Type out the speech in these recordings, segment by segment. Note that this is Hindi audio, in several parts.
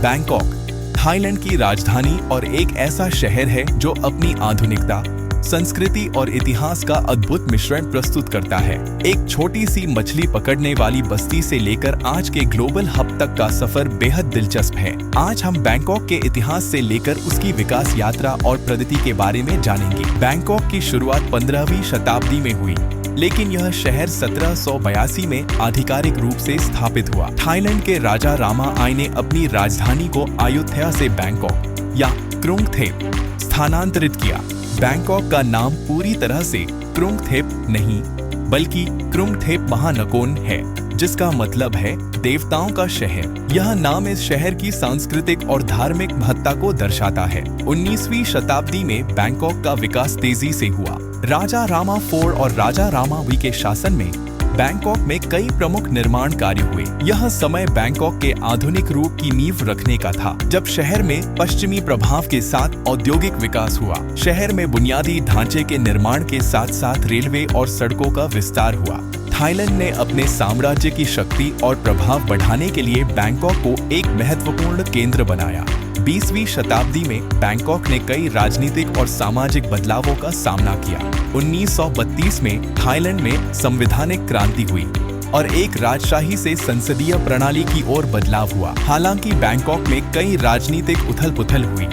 बैंकॉक थाईलैंड की राजधानी और एक ऐसा शहर है जो अपनी आधुनिकता, संस्कृति और इतिहास का अद्भुत मिश्रण प्रस्तुत करता है। एक छोटी सी मछली पकड़ने वाली बस्ती से लेकर आज के ग्लोबल हब तक का सफर बेहद दिलचस्प है। आज हम बैंकॉक के इतिहास से लेकर उसकी विकास यात्रा और प्रगति के बारे में जानेंगे। बैंकॉक की शुरुआत 15वीं शताब्दी में हुई, लेकिन यह शहर 1782 में आधिकारिक रूप से स्थापित हुआ। थाईलैंड के राजा रामा आई ने अपनी राजधानी को अयोध्या से बैंकॉक या क्रुंग थेप स्थानांतरित किया। बैंकॉक का नाम पूरी तरह से क्रुंग थेप नहीं बल्कि क्रुंग थेप महानकोन है, जिसका मतलब है देवताओं का शहर। यह नाम इस शहर की सांस्कृतिक और धार्मिक महत्ता को दर्शाता है। 19वीं शताब्दी में बैंकॉक का विकास तेजी से हुआ। राजा रामा 4 और राजा रामा वी के शासन में बैंकॉक में कई प्रमुख निर्माण कार्य हुए। यह समय बैंकॉक के आधुनिक रूप की नींव रखने का था, जब शहर में पश्चिमी प्रभाव के साथ औद्योगिक विकास हुआ। शहर में बुनियादी ढांचे के निर्माण के साथ साथ रेलवे और सड़कों का विस्तार हुआ। थाईलैंड ने अपने साम्राज्य की शक्ति और प्रभाव बढ़ाने के लिए बैंकॉक को एक महत्वपूर्ण केंद्र बनाया। 20वीं शताब्दी में बैंकॉक ने कई राजनीतिक और सामाजिक बदलावों का सामना किया। 1932 में थाईलैंड में संवैधानिक क्रांति हुई और एक राजशाही से संसदीय प्रणाली की ओर बदलाव हुआ। हालांकि बैंकॉक में कई राजनीतिक उथल-पुथल हुई।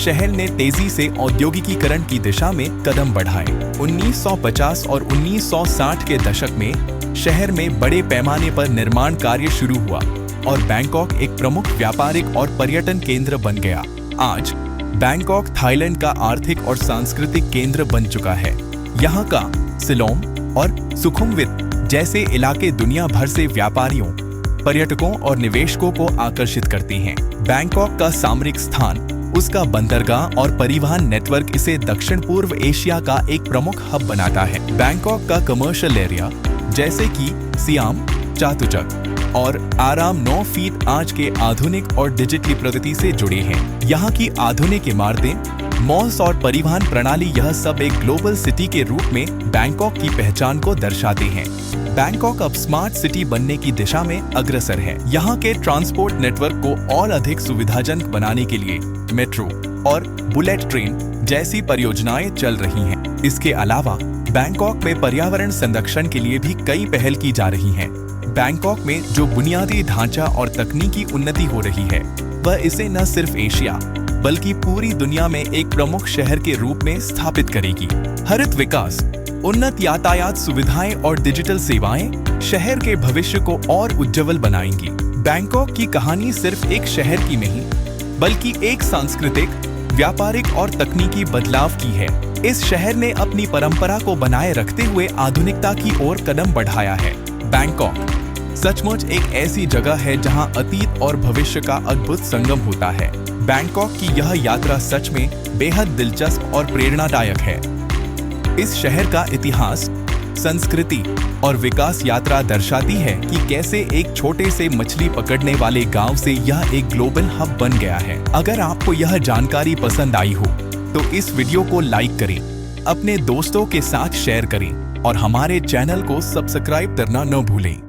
शहर ने तेजी से औद्योगिकीकरण की दिशा में कदम बढ़ाए। 1950 और 1960 के दशक में शहर में बड़े पैमाने पर निर्माण कार्य शुरू हुआ और बैंकॉक एक प्रमुख व्यापारिक और पर्यटन केंद्र बन गया। आज बैंकॉक थाईलैंड का आर्थिक और सांस्कृतिक केंद्र बन चुका है। यहाँ का सिलोम और सुखुमवित जैसे इलाके दुनिया भर से व्यापारियों, पर्यटकों और निवेशकों को आकर्षित करती हैं। बैंकॉक का सामरिक स्थान, उसका बंदरगाह और परिवहन नेटवर्क इसे दक्षिण पूर्व एशिया का एक प्रमुख हब बनाता है। बैंकॉक का कमर्शियल एरिया जैसे कि सियाम, चातुचक और आराम 9 फीट आज के आधुनिक और डिजिटली प्रगति से जुड़े हैं। यहाँ की आधुनिक इमारतें, मॉल्स और परिवहन प्रणाली, यह सब एक ग्लोबल सिटी के रूप में बैंकॉक की पहचान को दर्शाते हैं। बैंकॉक अब स्मार्ट सिटी बनने की दिशा में अग्रसर है। यहाँ के ट्रांसपोर्ट नेटवर्क को और अधिक सुविधाजनक बनाने के लिए मेट्रो और बुलेट ट्रेन जैसी परियोजनाएं चल रही हैं। इसके अलावा बैंकॉक में पर्यावरण संरक्षण के लिए भी कई पहल की जा रही हैं। बैंकॉक में जो बुनियादी ढांचा और तकनीकी उन्नति हो रही है, वह इसे न सिर्फ एशिया बल्कि पूरी दुनिया में एक प्रमुख शहर के रूप में स्थापित करेगी। हरित विकास, उन्नत यातायात सुविधाएं और डिजिटल सेवाएं शहर के भविष्य को और उज्जवल बनाएंगी। बैंकॉक की कहानी सिर्फ एक शहर की नहीं, बल्कि एक सांस्कृतिक, व्यापारिक और तकनीकी बदलाव की है। इस शहर ने अपनी परंपरा को बनाए रखते हुए आधुनिकता की ओर कदम बढ़ाया है। बैंकॉक सचमुच एक ऐसी जगह है जहां अतीत और भविष्य का अद्भुत संगम होता है। बैंकॉक की यह यात्रा सच में बेहद दिलचस्प और प्रेरणादायक है। इस शहर का इतिहास, संस्कृति और विकास यात्रा दर्शाती है कि कैसे एक छोटे से मछली पकड़ने वाले गांव से यह एक ग्लोबल हब बन गया है। अगर आपको यह जानकारी पसंद आई हो तो इस वीडियो को लाइक करें, अपने दोस्तों के साथ शेयर करें और हमारे चैनल को सब्सक्राइब करना न भूलें।